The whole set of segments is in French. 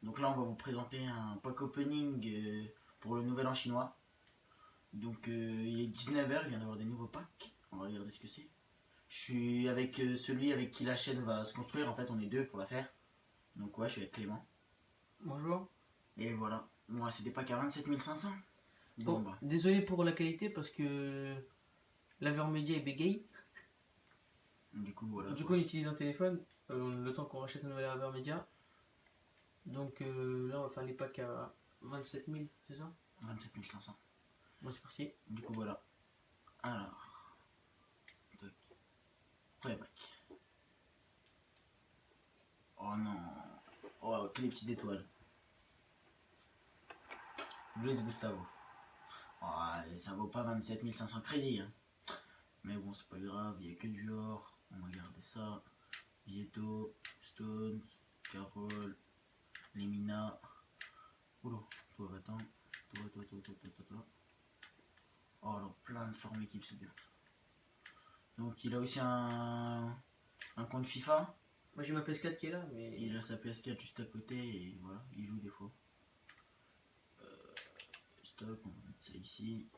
Donc là, on va vous présenter un pack opening pour le nouvel an chinois. Donc il est 19h, il vient d'avoir des nouveaux packs. On va regarder ce que c'est. Je suis avec celui avec qui la chaîne va se construire. En fait, on est deux pour la faire. Donc ouais, je suis avec Clément. Bonjour. Et voilà. Moi, c'est des packs à 27 500. Bon, Bon, bah. désolé pour la qualité parce que l'Avermedia est bégaye. Du coup, voilà. Du Quoi. coup, on utilise un téléphone le temps qu'on rachète un nouvel Avermedia. Donc là, on va faire les packs à 27 000, c'est ça? 27 500. Bon, c'est parti. Du coup, voilà. Alors. Tac. Premier pack. Oh non. Oh, que les petites étoiles. Luis Gustavo. Oh, ça vaut pas 27 500 crédits. Hein. Mais bon, c'est pas grave, il n'y a que du or. On va garder ça. Vieto, Stones, Carole, Lemina. Oula, toi, attends. Toi. Oh, alors plein de formes équipes, c'est bien ça. Donc, il a aussi un compte FIFA. Moi, j'ai ma PS4 qui est là, mais. Il a sa PS4 juste à côté et voilà, il joue des fois. Stock, on va mettre ça ici.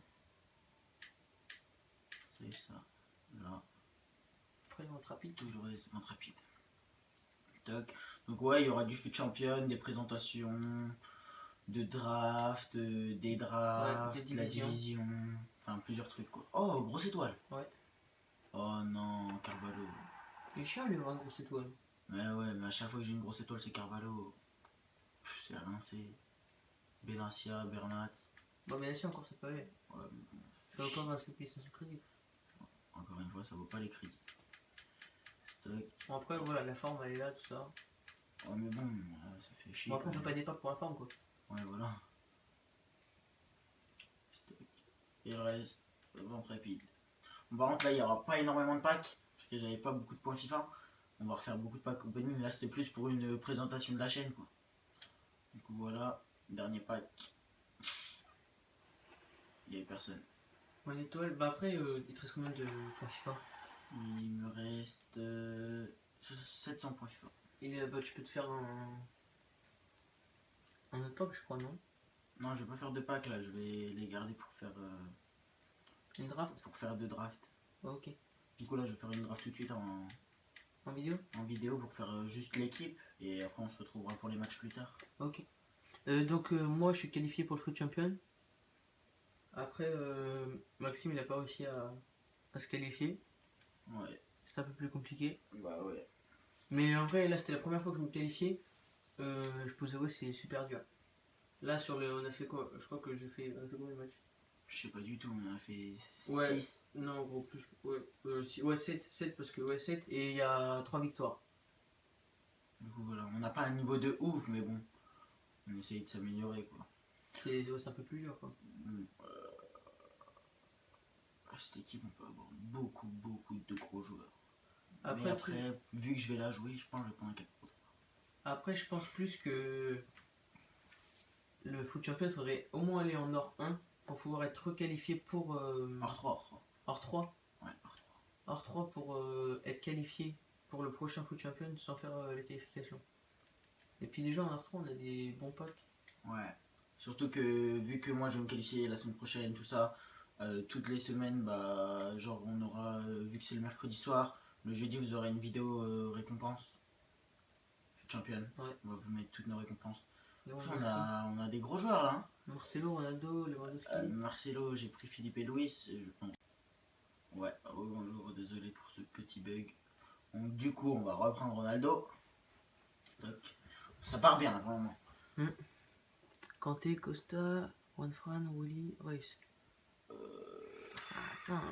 Ça et ça. Là. Après, vente rapide. Tout le reste, vente rapide. Toc. Donc ouais, il y aura du foot champion, des présentations, de draft, des drafts, Ouais, des la divisions. division, enfin plusieurs trucs quoi. Oh, grosse étoile. Ouais. Oh non, Carvalho. Il est chiant, lui, avoir une grosse étoile. Mais ouais, mais à chaque fois que j'ai une grosse étoile, c'est Carvalho. C'est rincé. Benacia, Bernat. Bon, mais là, encore, c'est pas vrai. Ouais, Ça vaut pas 27 500 crédits. encore une fois, ça vaut pas les crédits. Toc. Bon, après, voilà, la forme, elle est là, tout ça. Oh mais bon, ça fait chier. Bon, après, on fait pas des packs pour la forme, quoi. Ouais, voilà. Stock. Et le reste, vente rapide. Par contre, là, il n'y aura pas énormément de packs, parce que j'avais pas beaucoup de points FIFA. On va refaire beaucoup de packs opening. Là, c'était plus pour une présentation de la chaîne, quoi. Du coup, voilà. Dernier pack. Il n'y avait personne. Bon, une étoile. Bah, après, il te reste combien de points FIFA? Il me reste 700 points FIFA. Et bah, tu peux te faire un autre pack, je crois, non? Non, je vais pas faire de packs, là. Je vais les garder pour faire, Une draft? pour faire deux drafts. Ok. Du coup, là, je vais faire une draft tout de suite En vidéo? en vidéo pour faire juste l'équipe. Et après, on se retrouvera pour les matchs plus tard. Ok. Donc moi je suis qualifié pour le foot champion. Après Maxime il a pas réussi à se qualifier. Ouais. C'est un peu plus compliqué. Bah ouais. Mais en vrai là c'était la première fois que je me qualifiais. Je posais ouais c'est super dur. Là sur le on a fait quoi? Je crois que j'ai fait combien de matchs? Je sais pas du tout, on a fait 6. Ouais. Non gros plus ouais 7 parce que ouais 7 et il y a 3 victoires. Du coup, voilà. On n'a pas un niveau de ouf, mais bon. On essaye de s'améliorer, quoi. C'est un peu plus dur quoi. Cette équipe, on peut avoir beaucoup de gros joueurs. Après, Mais après, vu que je vais la jouer, je pense que je vais prendre un 4 pro. Après je pense plus que le foot champion il faudrait au moins aller en or 1 pour pouvoir être requalifié pour Hors 3. Or 3. Ouais, hors 3. Or 3 pour être qualifié pour le prochain foot champion sans faire les qualifications. Et puis déjà en Or 3 on a des bons packs. Ouais. Surtout que, vu que moi je vais me qualifier la semaine prochaine, tout ça, toutes les semaines, bah, genre on aura, vu que c'est le mercredi soir, le jeudi vous aurez une vidéo récompense. Champion. Ouais. On va vous mettre toutes nos récompenses. Après, Lewandowski. on a des gros joueurs là. Hein. Marcelo, Ronaldo, Lewandowski. Marcelo, j'ai pris Philippe et Louis. Je pense. Ouais, oh, bonjour, désolé pour ce petit bug. Donc, du coup, on va reprendre Ronaldo. Stock. Ça part bien là pour le moment. Kanté, Costa, Juanfran, Willy, Reus. Attends.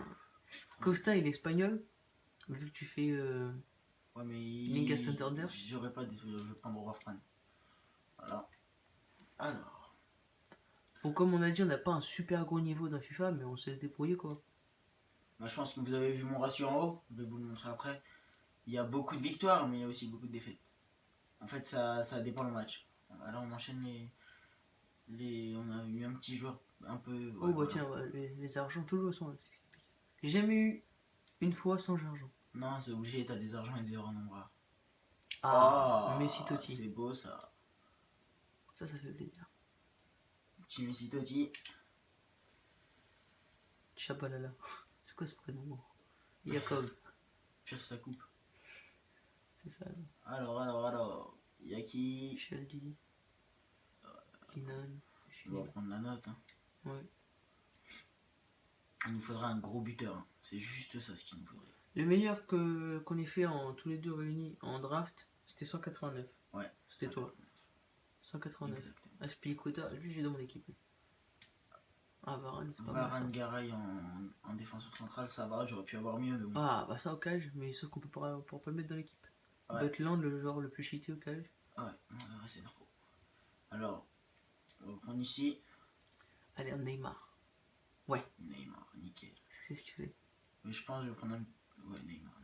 Costa il est espagnol. Vu que tu fais. Ouais, mais. Link à Santander. J'aurais pas des. Je vais prendre Juanfran. Voilà. Alors. Bon, comme on a dit, on n'a pas un super gros niveau dans FIFA, mais on sait se débrouiller quoi. Moi, je pense que vous avez vu mon ratio en haut. Je vais vous le montrer après. Il y a beaucoup de victoires, mais il y a aussi beaucoup de défaites. En fait, ça dépend le match. Là, on enchaîne on a eu un petit joueur un peu. Ouais, Oh bah voilà. tiens, les argents toujours sont. J'ai jamais eu une fois sans argent. Non, c'est obligé, t'as des argents et des heures en nombre. Ah, Messi Totti. C'est beau ça. Ça fait plaisir. Petit Messi Totti. Chabalala. C'est quoi ce prénom? Jacob. Pire sa coupe. C'est ça. Alors. Yaki. Sheldy. Linan. On va prendre la note. Hein. Ouais. Il nous faudra un gros buteur. Hein. C'est juste ça ce qu'il nous faudrait. Le meilleur qu'on ait fait en tous les deux réunis en draft, c'était 189. Ouais. C'était toi. 189. Exactement. Aspilicueta, lui j'ai dans mon équipe. Ah, Varane, c'est pas Varane mal. Garay en défenseur central, ça va, j'aurais pu avoir mieux, mais bon. Ah, bah ça au cage, mais sauf qu'on pourra pas le mettre dans l'équipe. Ouais. Butland, le joueur le plus cheaté au cage. Ouais, c'est trop. Alors, on va prendre ici. Allez, un Neymar. Neymar, nickel. C'est ce qu'il fait. Mais je pense que je vais prendre un. Ouais, Neymar.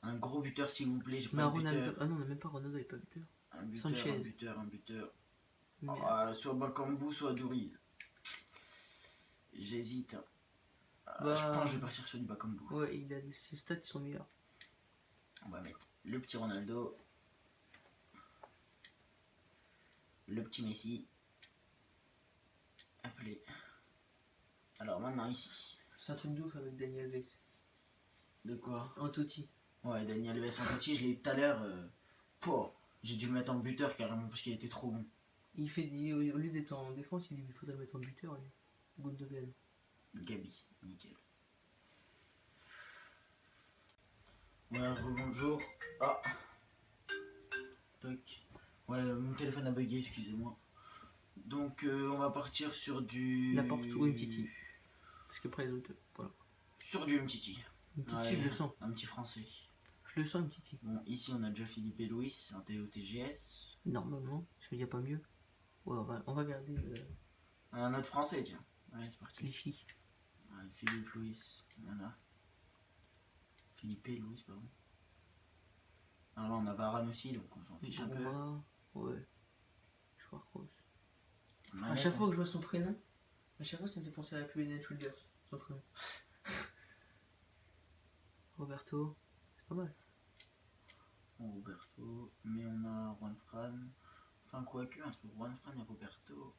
Un gros buteur, s'il vous plaît. J'ai Mais pas de Ronaldo. buteur. Ah non, on n'a même pas Ronaldo, il est pas buteur. Un buteur, Sanchez. un buteur. Merde. Ah, soit Bakambu, soit Douriz. J'hésite. Bah, Je pense que je vais partir sur du Bakambu. Ouais, ses stats ils sont meilleurs. On va mettre le petit Ronaldo. Le petit Messi. Appelé. Alors maintenant ici. C'est un truc de ouf avec Daniel Alves. De quoi? En Totti. Ouais, Daniel Alves en petit, je l'ai eu tout à l'heure. J'ai dû le mettre en buteur carrément parce qu'il était trop bon. Il fait au lieu d'être en défense, il faudrait le mettre en buteur. Gundogan. Gabi, nickel. Ouais, bonjour. Ah. Toc. Ouais, mon téléphone a bugué, excusez-moi. Donc on va partir sur du... N'importe où Umtiti. Parce qu'après les autres, voilà. Sur du Umtiti. Umtiti, Ouais, je le sens. Un petit français. Je le sens Umtiti. Bon, ici on a déjà Philippe et Louis en TOTGS. Normalement, parce qu'il n'y a pas mieux. Ouais, on va garder Un autre français, tiens. Ouais, c'est parti. Clichy. Ouais, Philippe, Louis, voilà. Philippe et Louis, pardon. Alors là on a Varane aussi, donc on s'en fiche un peu. Ouais. Schwarzkopf. À Manet, chaque fois que je vois son prénom, à chaque fois ça me fait penser à la pub Head Shoulders. Son prénom. Roberto. C'est pas mal ça. Roberto, mais on a Juan Fran. Enfin, quoique, entre Juan Fran et Roberto.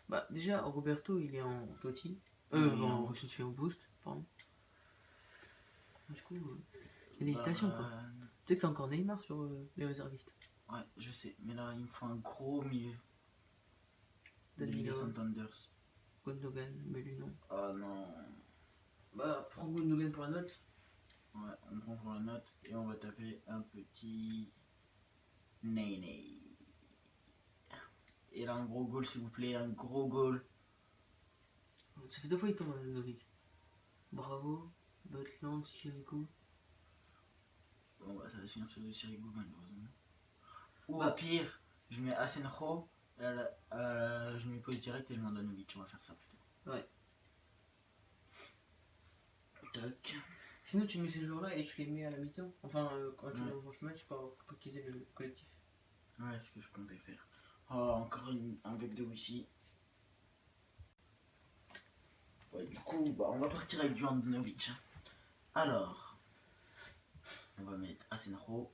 Bah, déjà, Roberto il est en Totti. Il est en En Totti en boost, pardon. Du coup, il y a des hésitations quoi. Tu sais que t'as encore Neymar sur les réservistes. Ouais, je sais, mais là il me faut un gros milieu. De Liga Danilo, Santanders. Gundogan, mais lui non. Oh non. Bah, prends Gundogan pour la note. Ouais, on prend pour la note et on va taper un petit Ney. Et là, un gros goal, s'il vous plaît, un gros goal. Ça fait 2 fois qu'il tombe dans le Novic. Bravo, Butland, Sirigu. Bon, bah, ça va se finir sur du Sirigu, malheureusement. Ou Bah. au pire, je mets Asenjo, je mets pose direct et je m'en donne 8. On va faire ça plutôt. Ouais. Tac. Sinon, tu mets ces joueurs-là et tu les mets à la mi-temps. Enfin, quand tu Ouais. revanches le match pour qu'ils aient le collectif. Ouais, c'est ce que je comptais faire. Oh, encore un bug de wifi. Ouais, du coup, bah, on va partir avec du Handanovic. Alors, on va mettre Asenjo.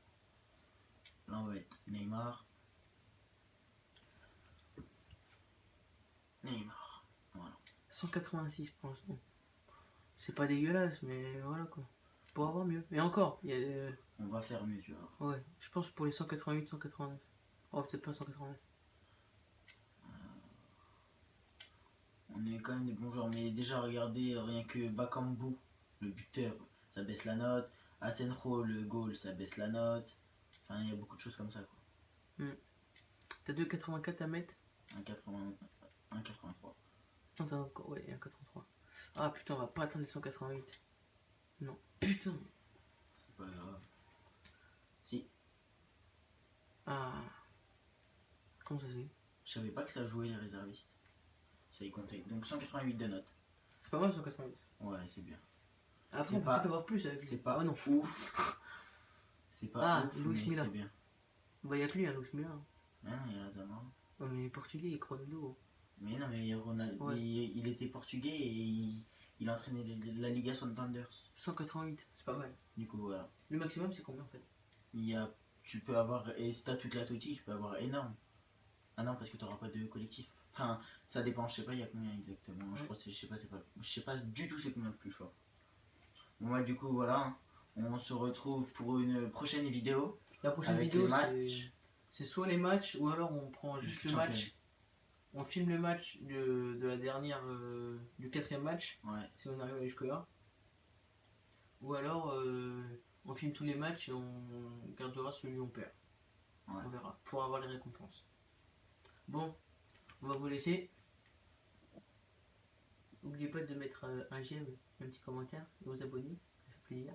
Là, on va mettre Neymar. Voilà. 186 pour l'instant. C'est pas dégueulasse, mais voilà quoi. Pour avoir mieux. Et encore, il y a. On va faire mieux, tu vois. Ouais, je pense pour les 188, 189. Oh, peut-être pas 189. On est quand même des bons joueurs, mais déjà, regardez, rien que Bakambu, le buteur, ça baisse la note. Asenjo, le goal, ça baisse la note. Enfin, il y a beaucoup de choses comme ça, quoi. T'as 2,84 à mettre. 1,83. Non, t'as encore. Ouais, 1,83. Ah putain, on va pas atteindre les 188. Non, putain. C'est pas grave. Si, Ah. Comment ça se fait? je savais pas que ça jouait les réservistes. Ça y comptait. Donc 188 de notes. C'est pas mal 188. Ouais, c'est bien. Après, C'est on peut pas- peut-être avoir plus avec lui. C'est pas Ah non. ouf. C'est pas ouf, Luis mais Milla. c'est bien. Bah, y'a que lui, hein, Luis Milla. Ah non, il y a Lazaro. Ouais, mais portugais et Ronaldo. Mais non, mais Ronaldo, Ouais. il était portugais et il entraînait la Liga Santanders. 188, c'est pas mal. Du coup, voilà. Le maximum, c'est combien en fait? Tu peux avoir, et si t'as toute la Totti, tu peux avoir énorme. Ah non, parce que t'auras pas de collectif. Enfin, ça dépend, je sais pas, il y a combien exactement. Je Ouais. crois que c'est, je sais pas, c'est pas. Je sais pas du tout c'est combien le plus fort. Bon, bah, du coup, voilà. On se retrouve pour une prochaine vidéo La prochaine avec les vidéo, matchs c'est soit les matchs, ou alors on prend du juste foot le champion. match, on filme le match de la dernière, du quatrième match, Ouais. si on arrive à aller jusque-là. Ou alors on filme tous les matchs et on gardera celui où on perd. Ouais. On verra, pour avoir les récompenses. Bon, on va vous laisser. N'oubliez pas de mettre un j'aime, un petit commentaire et vous abonner, ça fait plaisir.